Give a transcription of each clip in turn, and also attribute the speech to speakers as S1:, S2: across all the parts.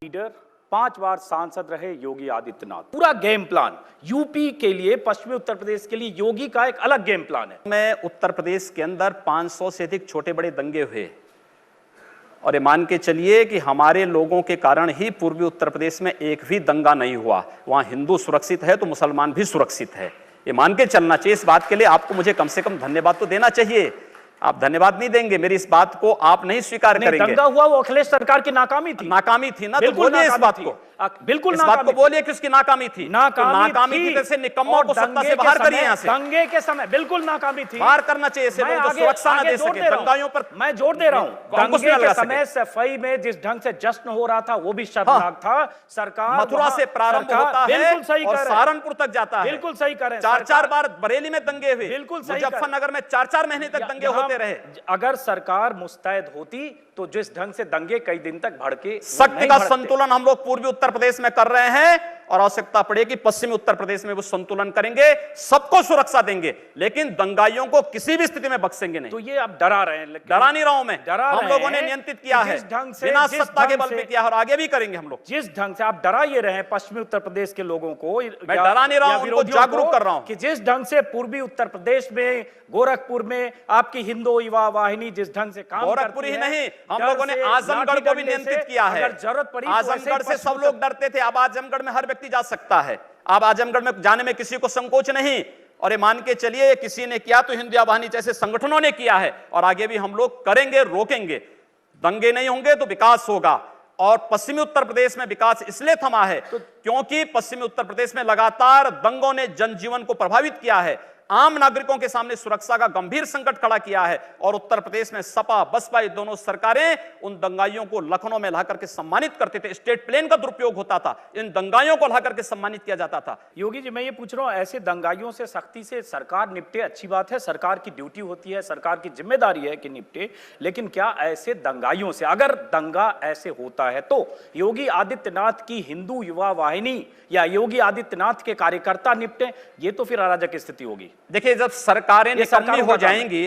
S1: Leader 5 बार सांसद रहे योगी आदित्यनाथ। पूरा गेम प्लान यूपी के लिए, पश्चिमी उत्तर प्रदेश के लिए योगी का एक अलग गेम प्लान है।
S2: में उत्तर प्रदेश के अंदर 500 से अधिक छोटे बड़े दंगे हुए और ये मान के चलिए कि हमारे लोगों के कारण ही पूर्वी उत्तर प्रदेश में एक भी दंगा नहीं हुआ। वहां हिंदू सुरक्षित है तो मुसलमान भी सुरक्षित है, ये मान के चलना चाहिए। इस बात के लिए आपको मुझे कम से कम धन्यवाद तो देना चाहिए। आप धन्यवाद नहीं देंगे, मेरी इस बात को आप नहीं स्वीकार करेंगे।
S1: दंगा हुआ वो अखिलेश सरकार की नाकामी थी।
S2: नाकामी थी ना, तो बोलिए इस बात को।
S1: बिल्कुल
S2: इस बात को बोलिए कि उसकी नाकामी थी। नाकामी थी, जैसे निकम्मों को सत्ता से बाहर करिए यहाँ से।
S1: दंगे के समय बिल्कुल नाकामी थी,
S2: बाहर करना चाहिए ऐसे लोगों को, सुरक्षा न दे सके दंगाइयों पर।
S1: मैं जोर दे रहा हूँ, दंगे के समय सफाई में जिस ढंग से जश्न हो रहा था वो भी शर्मनाक था। सरकार
S2: मथुरा से प्रारंभ होता है और सहारनपुर तक जाता है।
S1: बिल्कुल सही करें।
S2: 4-4 बार बरेली में दंगे हुए,
S1: बिल्कुल सही।
S2: मुजफ्फरनगर में 4-4 महीने तक दंगे होते रहे।
S1: अगर सरकार मुस्तैद होती तो जिस ढंग से दंगे कई दिन तक भड़के,
S2: शक्ति का संतुलन हम लोग पूर्वी उत्तर प्रदेश में कर रहे हैं और आवश्यकता पड़ेगी पश्चिमी उत्तर प्रदेश में वो संतुलन करेंगे, सबको सुरक्षा देंगे, लेकिन दंगाइयों को किसी भी स्थिति में बख्शेंगे नहीं।
S1: तो ये आप डरा रहे हैं।
S2: डरा नहीं रहा हूं मैं, हम लोगों ने नियंत्रित किया है, बिना सत्ता के बल पे किया है और आगे भी करेंगे हम लोग।
S1: जिस ढंग से आप डरा ये रहे हैं पश्चिमी उत्तर प्रदेश के लोगों को,
S2: मैं डरा नहीं रहा हूं, उनको जागरूक कर रहा हूं
S1: कि जिस ढंग से पूर्वी उत्तर प्रदेश में गोरखपुर में आपकी हिंदू युवा वाहिनी जिस ढंग से काम करती है,
S2: गोरखपुर ही नहीं, हम लोगों ने आजमगढ़ को भी नियंत्रित किया है।
S1: अगर जरूरत पड़ी
S2: आजमगढ़ से सब लोग डरते थे, अब आजमगढ़ में हर व्यक्ति जा सकता है। अब आजमगढ़ में जाने में किसी को संकोच नहीं। और ये मान के चलिए किसी ने किया तो हिंदू वाहिनी जैसे संगठनों ने किया है और आगे भी हम लोग करेंगे, रोकेंगे। दंगे नहीं होंगे तो विकास होगा। और पश्चिमी उत्तर प्रदेश में विकास इसलिए थमा है क्योंकि पश्चिमी उत्तर प्रदेश में लगातार दंगों ने जनजीवन को प्रभावित किया है, आम नागरिकों के सामने सुरक्षा का गंभीर संकट खड़ा किया है। और उत्तर प्रदेश में सपा बसपा ये दोनों सरकारें उन दंगाइयों को लखनऊ में लाकर के सम्मानित करते थे। स्टेट प्लेन का दुरुपयोग होता था, इन दंगाइयों को लाकर के सम्मानित किया जाता था।
S1: योगी जी, मैं ये पूछ रहा हूं, ऐसे दंगाइयों से सख्ती से सरकार निपटे, अच्छी बात है, सरकार की ड्यूटी होती है, सरकार की जिम्मेदारी है कि निपटे, लेकिन क्या ऐसे दंगाइयों से, अगर दंगा ऐसे होता है तो योगी आदित्यनाथ की हिंदू युवा वाहिनी या योगी आदित्यनाथ के कार्यकर्ता निपटे? ये तो फिर अराजक स्थिति होगी।
S2: देखिए, जब सरकारें निकम्मी हो जाएंगी,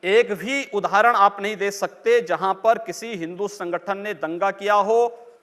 S2: एक भी उदाहरण आप नहीं दे सकते जहां पर किसी हिंदू संगठन ने दंगा किया हो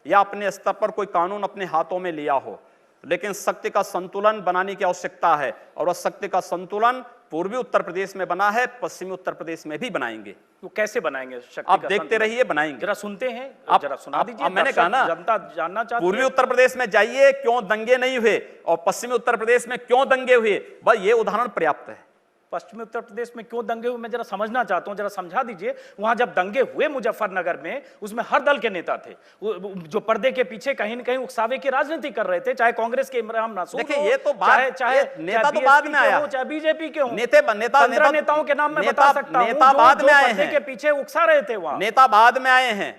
S2: या अपने स्तर पर कोई कानून अपने हाथों में लिया हो। लेकिन शक्ति का संतुलन बनाने की आवश्यकता है और वह शक्ति का संतुलन पूर्वी उत्तर प्रदेश में बना है, पश्चिमी उत्तर प्रदेश में भी बनाएंगे।
S1: तो कैसे बनाएंगे?
S2: आप देखते रहिए, बनाएंगे।
S1: जरा सुनते हैं,
S2: आप
S1: जरा सुना दीजिए।
S2: मैंने कहा ना,
S1: जनता जानना चाहती है।
S2: पूर्वी उत्तर प्रदेश में जाइए क्यों दंगे नहीं हुए और पश्चिमी उत्तर प्रदेश में क्यों दंगे हुए, बस ये उदाहरण पर्याप्त है।
S1: पश्चिमी उत्तर प्रदेश में क्यों दंगे हुए, मैं जरा समझना चाहता हूं, जरा समझा दीजिए। वहां जब दंगे हुए मुजफ्फरनगर में, उसमें हर दल के नेता थे जो पर्दे के पीछे कहीं न कहीं उकसावे की राजनीति कर रहे थे, चाहे कांग्रेस के इमरान नासूर,
S2: देखिए ये तो बात,
S1: चाहे
S2: नेता तो बाद में आया,
S1: चाहे बीजेपी के हो,
S2: नेताओं
S1: के नाम मैं बता सकता हूं,
S2: नेता बाद में आए हैं,
S1: के पीछे उकसा रहे थे वहां,
S2: नेता बाद में आए हैं।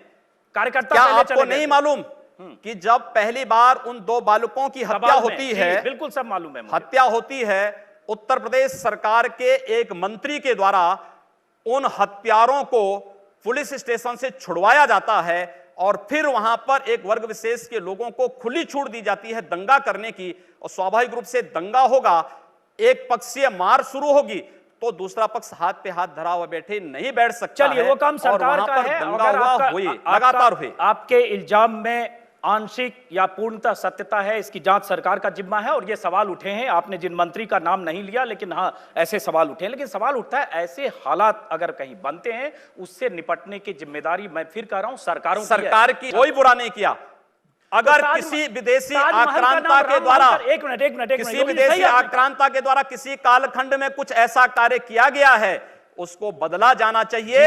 S1: कार्यकर्ता
S2: क्या आपको नहीं मालूम कि जब पहली बार उन 2 बालकों की हत्या होती है,
S1: बिल्कुल सब मालूम है,
S2: हत्या होती है, उत्तर प्रदेश सरकार के एक मंत्री के द्वारा उन हत्यारों को पुलिस स्टेशन से छुड़वाया जाता है और फिर वहां पर एक वर्ग विशेष के लोगों को खुली छूट दी जाती है दंगा करने की। और स्वाभाविक रूप से दंगा होगा, एक पक्षीय मार शुरू होगी तो दूसरा पक्ष हाथ पे हाथ धरा हुआ बैठे नहीं बैठ सकता।
S1: चलिए, वो काम सरकार का है।
S2: लगातार हुई।
S1: आपके इल्जाम में आंशिक या पूर्णतः सत्यता है, इसकी जांच सरकार का जिम्मा है। और ये सवाल उठे हैं, आपने जिन मंत्री का नाम नहीं लिया, लेकिन हाँ ऐसे सवाल उठे हैं। लेकिन सवाल उठता है, ऐसे हालात अगर कहीं बनते हैं, उससे निपटने की जिम्मेदारी, मैं फिर कह रहा हूं, सरकार की।
S2: कोई बुरा नहीं किया। अगर किसी विदेशी आक्रांता के द्वारा,
S1: एक मिनट,
S2: किसी विदेशी आक्रांता के द्वारा किसी कालखंड में कुछ ऐसा कार्य किया गया है, उसको बदला जाना चाहिए।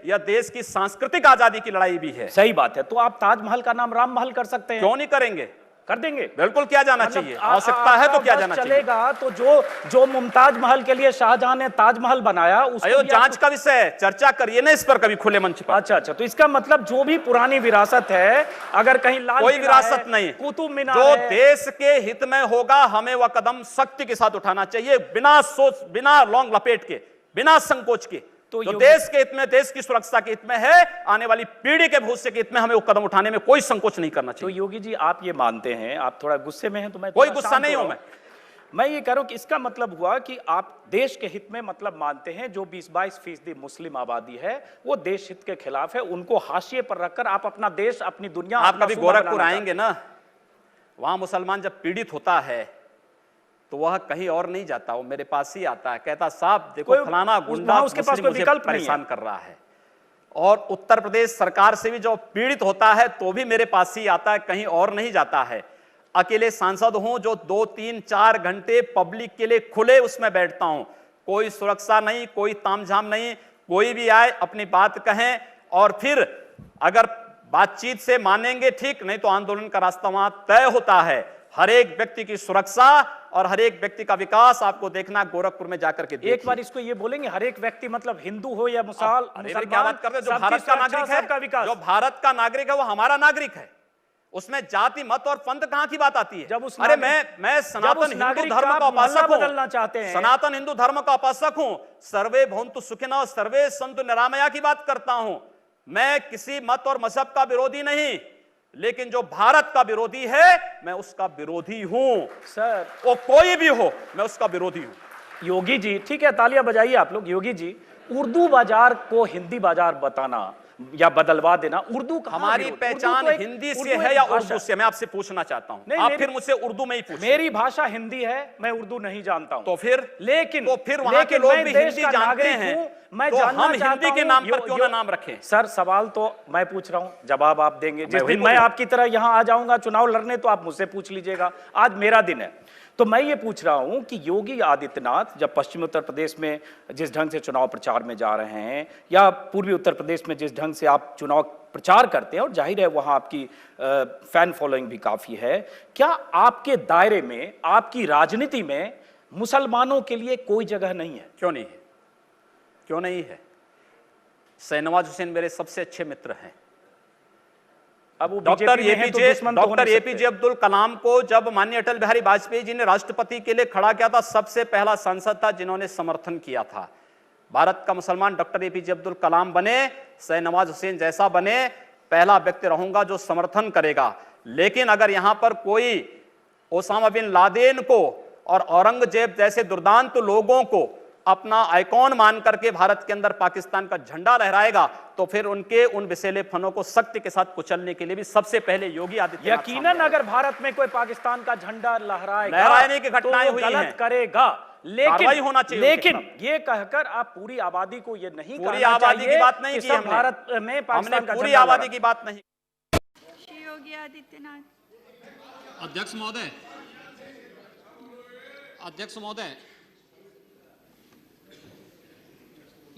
S2: यह देश की सांस्कृतिक आजादी की लड़ाई भी है।
S1: सही बात है। तो आप ताजमहल का नाम राम महल कर सकते हैं,
S2: क्यों नहीं करेंगे?
S1: कर देंगे,
S2: बिल्कुल किया जाना चाहिए, आवश्यकता है तो किया जाना
S1: चलेगा। तो जो मुमताज महल के लिए शाहजहां ने ताजमहल बनाया, उसको
S2: जांच का विषय है, चर्चा करिए ना इस पर कभी खुले मंच पर।
S1: अच्छा, तो इसका मतलब जो भी पुरानी विरासत है, अगर कहीं लाल
S2: कोई विरासत नहीं,
S1: कुतुब मीनार
S2: जो देश के हित में होगा, हमें वह कदम सख्ती के साथ उठाना चाहिए, बिना सोच, बिना लौंग लपेट के, बिना संकोच के। तो देश के हित में, देश की सुरक्षा के हित में है, आने वाली पीढ़ी के भविष्य के हित में हमें वो कदम उठाने में कोई संकोच नहीं करना चाहिए।
S1: तो योगी जी, आप ये मानते हैं, आप थोड़ा गुस्से में हैं, तो मैं
S2: कोई गुस्सा नहीं हूं मैं।
S1: मैं ये कह रहा हूं कि इसका मतलब हुआ कि आप देश के हित में मतलब मानते हैं जो 20-22% मुस्लिम आबादी है वो देश हित के खिलाफ है, उनको हाशिए पर रखकर आप अपना देश, अपनी दुनिया,
S2: आप
S1: अपना
S2: कभी
S1: सूबा
S2: गोरखपुर
S1: बनाना
S2: आएंगे ना, वहां मुसलमान जब पीड़ित होता है तो वह कहीं और नहीं जाता, वो मेरे पास ही आता है, कहता साहब देखो
S1: कोई-
S2: फलाना गुंडा
S1: उसके पास
S2: मुस्लिम
S1: कोई
S2: मुझे
S1: विकल्प नहीं है।
S2: परेशान कर रहा है। और उत्तर प्रदेश सरकार से भी जो पीड़ित होता है तो भी मेरे पास ही आता है, कहीं और नहीं जाता है। अकेले सांसद हूं जो 2, 3, 4 घंटे पब्लिक के लिए खुले उसमें बैठता हूं, कोई सुरक्षा नहीं, कोई तामझाम नहीं, कोई भी आए अपनी बात कहें और फिर अगर बातचीत से मानेंगे ठीक, नहीं तो आंदोलन का रास्ता वहां तय होता है। हर एक व्यक्ति की सुरक्षा और हर एक व्यक्ति का विकास आपको देखना गोरखपुर में जाकर के देखिए।
S1: एक बार इसको ये बोलेंगे, हर एक व्यक्ति मतलब हिंदू हो या
S2: अरे भाई क्या बात कर रहे हो, जो
S1: सबकी
S2: भारत का
S1: सुरक्षा,
S2: नागरिक है,
S1: सबका विकास।
S2: जो भारत का नागरिक है वो हमारा नागरिक है, उसमें जाति मत और पंथ कहां की बात आती है।
S1: जब उस
S2: अरे
S1: नागरिक-
S2: मैं सनातन हिंदू
S1: नागरिक
S2: धर्म
S1: का
S2: का उपासक
S1: मोहल्ला
S2: हूं,
S1: बदलना चाहते हैं।
S2: सनातन हिंदू धर्म का उपासक हूं, सर्वे भवन्तु सुखिनः सर्वे सन्तु निरामया की बात करता हूं। मैं किसी मत और मजहब का विरोधी नहीं, लेकिन जो भारत का विरोधी है मैं उसका विरोधी हूं।
S1: सर
S2: वो कोई भी हो मैं उसका विरोधी हूं।
S1: योगी जी, ठीक है, तालियां बजाइए आप लोग। योगी जी, उर्दू बाजार को हिंदी बाजार बताना या बदलवा देना, उर्दू कहां
S2: हमारी
S1: विरोध?
S2: पहचान
S1: उर्दू तो
S2: हिंदी
S1: उर्दू
S2: से
S1: एक
S2: है या
S1: भाषा।
S2: उर्दू से, मैं आपसे पूछना चाहता हूं।
S1: नहीं,
S2: आप
S1: मेरी-
S2: फिर मुझसे उर्दू में ही पूछिए।
S1: मेरी भाषा हिंदी है, मैं उर्दू नहीं जानता हूं।
S2: तो फिर
S1: लेकिन
S2: वहां के लोग
S1: मैं
S2: भी
S1: देश
S2: हिंदी
S1: का
S2: जानते
S1: नागरिक
S2: हैं,
S1: हूं, मैं
S2: तो
S1: जानना
S2: हम
S1: चाहता
S2: हिंदी के
S1: हूं,
S2: नाम पर क्यों ना नाम रखें।
S1: सर सवाल तो मैं पूछ रहा हूं, जवाब आप देंगे। जिस
S2: वही
S1: दिन
S2: बोल
S1: मैं
S2: रहा हूं।
S1: आपकी तरह यहां आ जाऊंगा चुनाव लड़ने तो आप मुझसे पूछ लीजिएगा, आज मेरा दिन है। तो मैं ये पूछ रहा हूं कि योगी आदित्यनाथ जब पश्चिमी उत्तर प्रदेश में जिस ढंग से चुनाव प्रचार में जा रहे हैं या पूर्वी उत्तर प्रदेश में जिस ढंग से आप चुनाव प्रचार करते हैं, और जाहिर है वहां आपकी फैन फॉलोइंग भी काफी है, क्या आपके दायरे में, आपकी राजनीति में मुसलमानों के लिए कोई जगह नहीं है?
S2: क्यों नहीं है, क्यों नहीं है। शाहनवाज हुसैन मेरे सबसे अच्छे मित्र हैं।
S1: अब वो
S2: डॉक्टर
S1: बीजेपी में हैं तो दुश्मन तो हो
S2: डॉक्टर
S1: नहीं
S2: एपीजे
S1: सकते।
S2: अब्दुल कलाम को जब माननीय अटल बिहारी वाजपेयी जी ने राष्ट्रपति के लिए खड़ा किया था, सबसे पहला सांसद था जिन्होंने समर्थन किया था। भारत का मुसलमान डॉक्टर एपीजे अब्दुल कलाम बने, शाहनवाज हुसैन जैसा बने, पहला व्यक्ति रहूंगा जो समर्थन करेगा। लेकिन अगर यहां पर कोई ओसामा बिन लादेन को और औरंगजेब जैसे दुर्दांत लोगों को अपना आइकॉन मान करके भारत के अंदर पाकिस्तान का झंडा लहराएगा, तो फिर उनके उन विषैले फनों को सख्ती के साथ कुचलने के लिए भी सबसे पहले योगी आदित्यनाथ
S1: यकीनन अगर भारत में कोई पाकिस्तान का झंडा लहराएगा,
S2: लहराने की घटनाएं
S1: तो वो
S2: हुई
S1: गलत
S2: हैं।
S1: करेगा।
S2: कार्रवाई होना चाहिए उनके
S1: लेकिन ये कहकर आप पूरी आबादी को ये नहीं
S2: पूरी
S1: कहना
S2: आबादी
S1: चाहिए
S2: की बात नहीं
S1: कि
S2: की
S1: सब
S2: हमने।
S1: भारत में
S2: हमने
S1: पाकिस्तान का
S2: पूरी
S1: झंडा
S2: आबादी
S1: लहरा।
S2: की बात नहीं।
S3: श्री योगी आदित्यनाथ।
S4: अध्यक्ष महोदय, अध्यक्ष महोदय,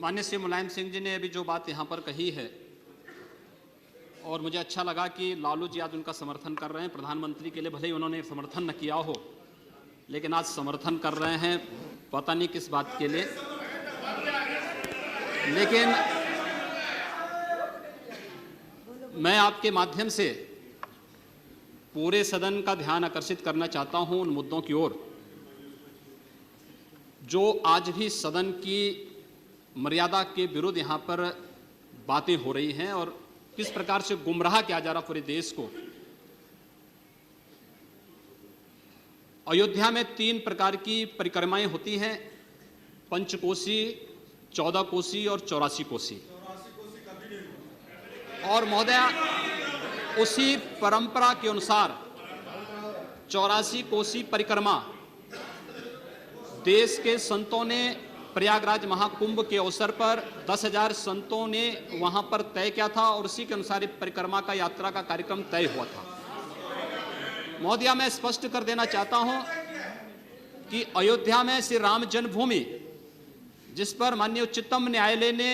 S4: माननीय श्री मुलायम सिंह जी ने अभी जो बात यहाँ पर कही है, और मुझे अच्छा लगा कि लालू जी आज उनका समर्थन कर रहे हैं। प्रधानमंत्री के लिए भले ही उन्होंने समर्थन न किया हो, लेकिन आज समर्थन कर रहे हैं, पता नहीं किस बात के लिए। लेकिन मैं आपके माध्यम से पूरे सदन का ध्यान आकर्षित करना चाहता हूं उन मुद्दों की ओर जो आज भी सदन की मर्यादा के विरुद्ध यहां पर बातें हो रही हैं और किस प्रकार से गुमराह किया जा रहा पूरे देश को। अयोध्या में 3 प्रकार की परिक्रमाएं होती हैं, पंचकोसी, 14 कोसी और 84 कोसी। और महोदय, उसी परंपरा के अनुसार 84 कोसी परिक्रमा देश के संतों ने प्रयागराज महाकुंभ के अवसर पर 10,000 संतों ने वहां पर तय किया था और उसी के अनुसार परिक्रमा का यात्रा का कार्यक्रम तय हुआ था। महोदया, मैं स्पष्ट कर देना चाहता हूं कि अयोध्या में श्री राम जन्मभूमि, जिस पर माननीय उच्चतम न्यायालय ने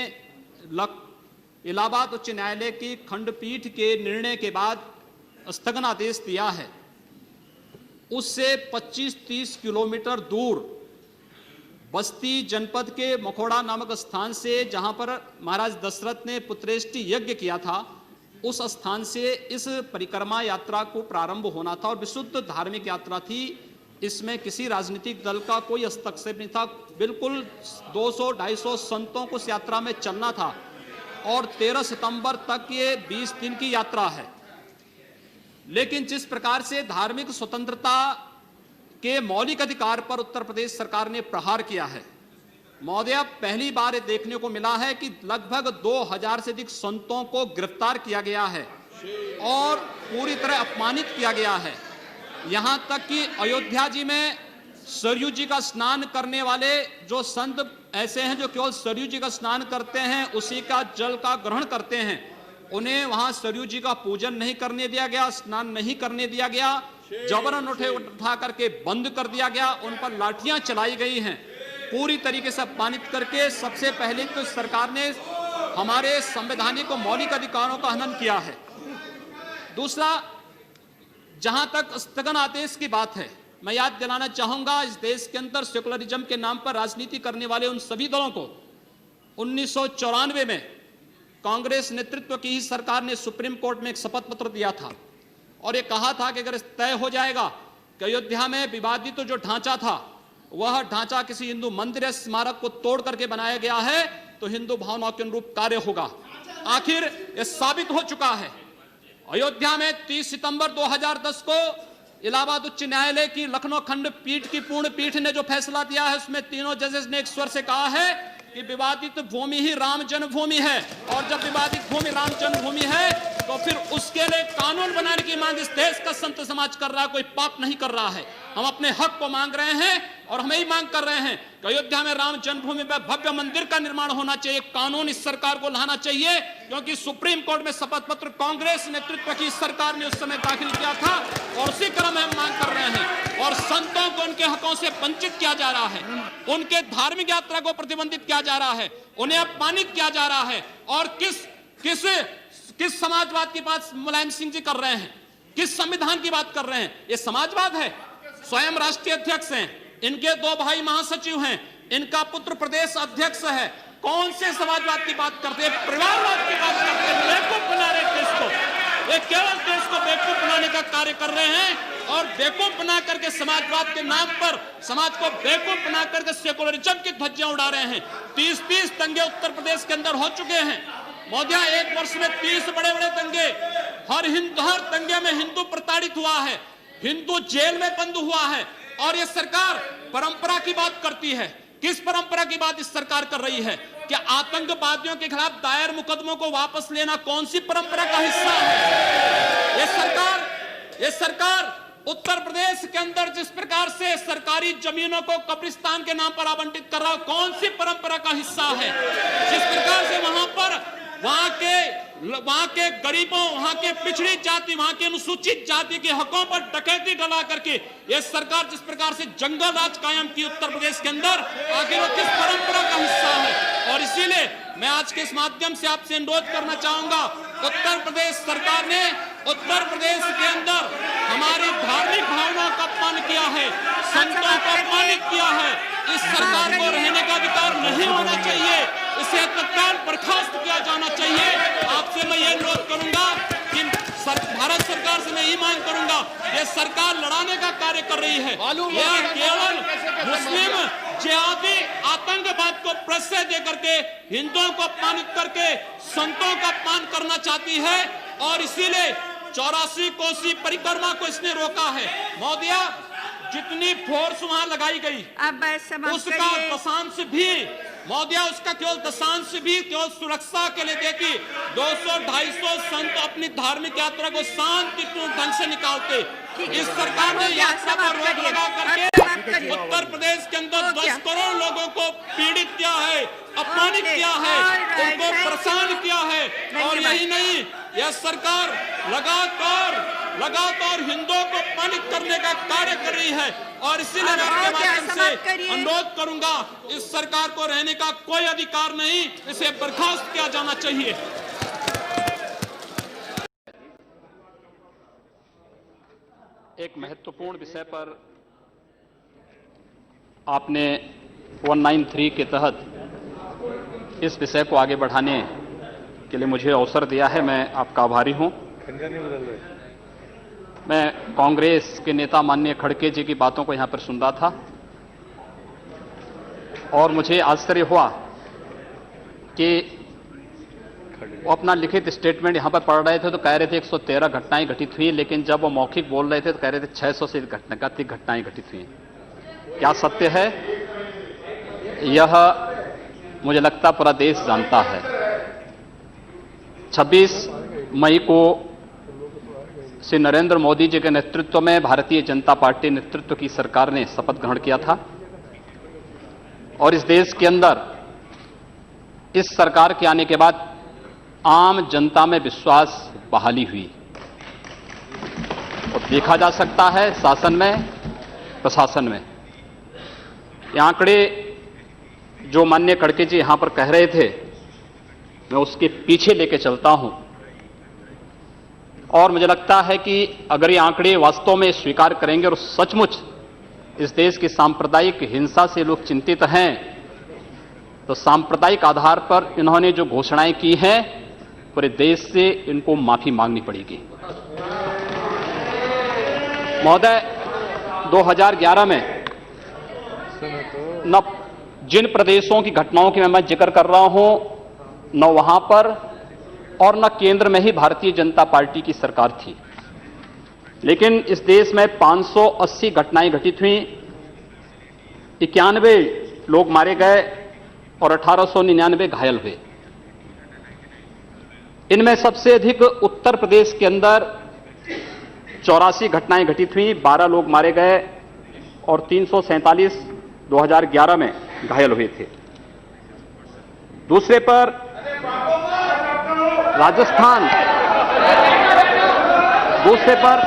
S4: इलाहाबाद उच्च न्यायालय की खंडपीठ के निर्णय के बाद स्थगनादेश दिया है, उससे 25-30 किलोमीटर दूर बस्ती जनपद के मखोड़ा नामक स्थान से, जहां पर महाराज दशरथ ने पुत्रेष्टि यज्ञ किया था, उस स्थान से इस परिक्रमा यात्रा को प्रारंभ होना था और विशुद्ध धार्मिक यात्रा थी। इसमें किसी राजनीतिक दल का कोई हस्तक्षेप नहीं था। बिल्कुल 200-250 संतों को इस यात्रा में चलना था और 13 सितंबर तक ये 20 दिन की यात्रा है। लेकिन जिस प्रकार से धार्मिक स्वतंत्रता के मौलिक अधिकार पर उत्तर प्रदेश सरकार ने प्रहार किया है। महोदय, पहली बार ये देखने को मिला है कि लगभग 2000 से अधिक संतों को गिरफ्तार किया गया है और पूरी तरह अपमानित किया गया है। यहां तक कि अयोध्या जी में सरयू जी का स्नान करने वाले जो संत ऐसे हैं जो केवल सरयू जी का स्नान करते हैं, उसी का जल का ग्रहण करते हैं, उन्हें वहां सरयू जी का पूजन नहीं करने दिया गया, स्नान नहीं करने दिया गया, जबरन उठा करके बंद कर दिया गया, उन पर लाठियां चलाई गई हैं, पूरी तरीके से अपमानित करके। सबसे पहले तो सरकार ने हमारे संवैधानिक और मौलिक अधिकारों का हनन किया है। दूसरा, जहां तक स्थगन आदेश की बात है, मैं याद दिलाना चाहूंगा, इस देश के अंदर सेकुलरिज्म के नाम पर राजनीति करने वाले उन सभी दलों को 1994 में कांग्रेस नेतृत्व की ही सरकार ने सुप्रीम कोर्ट में एक शपथ पत्र दिया था और ये कहा था कि अगर तय हो जाएगा कि अयोध्या में विवादित जो ढांचा था वह ढांचा किसी हिंदू मंदिर या स्मारक को तोड़ करके बनाया गया है तो हिंदू भावनाओं के अनुरूप कार्य होगा। आखिर यह साबित हो चुका है। अयोध्या में 30 सितंबर 2010 को इलाहाबाद उच्च न्यायालय की लखनऊ खंड पीठ की पूर्ण पीठ ने जो फैसला दिया है उसमें तीनों जजेस ने एक स्वर से कहा है कि विवादित भूमि ही राम जन्मभूमि है और जब विवादित भूमि राम जन्मभूमि है तो फिर उसके लिए कानून बनाने की मांग इस देश का संत समाज कर रहा है, कोई पाप नहीं कर रहा है। हम अपने हक को मांग रहे हैं और हम यही मांग कर रहे हैं कि अयोध्या में राम जन्मभूमि पर भव्य मंदिर का निर्माण होना चाहिए, कानून इस सरकार को लाना चाहिए, क्योंकि सुप्रीम कोर्ट में शपथ पत्र कांग्रेस नेतृत्व की सरकार ने उस समय दाखिल किया था और उसी क्रम में हम मांग कर रहे हैं। और संतों को उनके हकों से वंचित किया जा रहा है, उनके धार्मिक यात्रा को प्रतिबंधित किया जा रहा है, उन्हें अपमानित किया जा रहा है। और किस समाजवाद की बात मुलायम सिंह जी कर रहे हैं, किस संविधान की बात कर रहे हैं? ये समाजवाद है। स्वयं राष्ट्रीय अध्यक्ष हैं, इनके 2 भाई महासचिव हैं, इनका पुत्र प्रदेश अध्यक्ष है। कौन से समाजवाद की बात करते हैं? परिवारवाद की बात करते हैं। बेवकूफ बना रहे देश को, ये केवल देश को बेवकूफ बनाने का कार्य कर रहे हैं और बेवकूफ बना करके समाजवाद के नाम पर समाज को बेवकूफ बना करके सेकुलरिज्म की ध्वजियां उड़ा रहे हैं। 30 दंगे उत्तर प्रदेश के अंदर हो चुके हैं। मोदी, एक वर्ष में 30 बड़े-बड़े दंगे, हर दंगे में हिंदू प्रताड़ित हुआ है, हिंदू जेल में बंद हुआ है। और ये सरकार परंपरा की बात करती है। किस परंपरा की बात इस सरकार कर रही है? क्या आतंकवादियों के खिलाफ दायर मुकदमों को वापस लेना कौन सी परंपरा का हिस्सा है? ये सरकार उत्तर प्रदेश के अंदर जिस प्रकार से सरकारी जमीनों को कब्रिस्तान के नाम पर आवंटित कर रहा है, कौन सी परंपरा का हिस्सा है? जिस प्रकार से वहां के गरीबों, वहां के पिछड़ी जाति, वहां के अनुसूचित जाति के हकों पर डकैती डला करके यह सरकार जिस प्रकार से जंगल राज कायम की उत्तर प्रदेश के अंदर, आखिर वो किस परंपरा का हिस्सा है? और इसीलिए मैं आज के इस माध्यम से आपसे अनुरोध करना चाहूंगा, उत्तर प्रदेश सरकार ने उत्तर प्रदेश के अंदर हमारी धार्मिक भावनाओं का अपमान किया है, संतों को अपमानित किया है। इस सरकार को रहने का अधिकार नहीं होना चाहिए, इसे तत्काल बर्खास्त किया जाना चाहिए। आपसे मैं ये अनुरोध करूंगा कि भारत सरकार से मैं ये मांग करूंगा, ये सरकार लड़ाने का कार्य कर रही है, यह केवल मुस्लिम जिहादी आतंकवाद को प्रश्रय दे करके हिंदुओं को अपमानित करके संतों का अपमान करना चाहती है। और इसीलिए 84 कोसी परिक्रमा को इसने रोका है। मोदिया, जितनी फोर्स वहां लगाई गई उसका दशांश भी, मोदिया, उसका केवल दशांश भी केवल सुरक्षा के लिए देखी। 200-250 संत अपनी धार्मिक यात्रा को शांतिपूर्ण ढंग से निकालते। इस सरकार ने यात्रा पर रोक लगा करके उत्तर प्रदेश के अंदर 10 करोड़ लोगों को पीड़ित किया है, अपमानित किया है, उनको परेशान किया है। और यही नहीं, यह सरकार लगातार हिंदुओं को अपमानित करने का कार्य कर रही है। और इसीलिए मैं आपके माध्यम से अनुरोध करूंगा, इस सरकार को रहने का कोई अधिकार नहीं, इसे बर्खास्त किया जाना चाहिए।
S2: एक महत्वपूर्ण विषय पर आपने 193 के तहत इस विषय को आगे बढ़ाने के लिए मुझे अवसर दिया है, मैं आपका आभारी हूं। मैं कांग्रेस के नेता माननीय खड़गे जी की बातों को यहां पर सुन रहा था और मुझे आश्चर्य हुआ कि
S5: वो अपना लिखित स्टेटमेंट यहां पर पढ़ रहे थे तो कह रहे थे 113 घटनाएं घटित हुई, लेकिन जब वो मौखिक बोल रहे थे तो कह रहे थे 600 से अधिक घटनाएं घटित हुई। क्या सत्य है यह मुझे लगता पूरा देश जानता है। 26 मई को श्री नरेंद्र मोदी जी के नेतृत्व में भारतीय जनता पार्टी नेतृत्व की सरकार ने शपथ ग्रहण किया था और इस देश के अंदर इस सरकार के आने के बाद आम जनता में विश्वास बहाली हुई और देखा जा सकता है शासन में, प्रशासन में। ये आंकड़े जो माननीय खड़गे जी यहां पर कह रहे थे मैं उसके पीछे लेके चलता हूं और मुझे लगता है कि अगर ये आंकड़े वास्तव में स्वीकार करेंगे और सचमुच इस देश की सांप्रदायिक हिंसा से लोग चिंतित हैं तो सांप्रदायिक आधार पर इन्होंने जो घोषणाएं की हैं पूरे देश से इनको माफी मांगनी पड़ेगी। महोदय 2011 में न जिन प्रदेशों की घटनाओं की मैं जिक्र कर रहा हूं न वहां पर और न केंद्र में ही भारतीय जनता पार्टी की सरकार थी, लेकिन इस देश में 580 घटनाएं घटित हुई, 91 लोग मारे गए और 1899 घायल हुए। इनमें सबसे अधिक उत्तर प्रदेश के अंदर 84 घटनाएं घटित हुई, 12 लोग मारे गए और 347 2011 में घायल हुए थे। दूसरे पर राजस्थान, दूसरे पर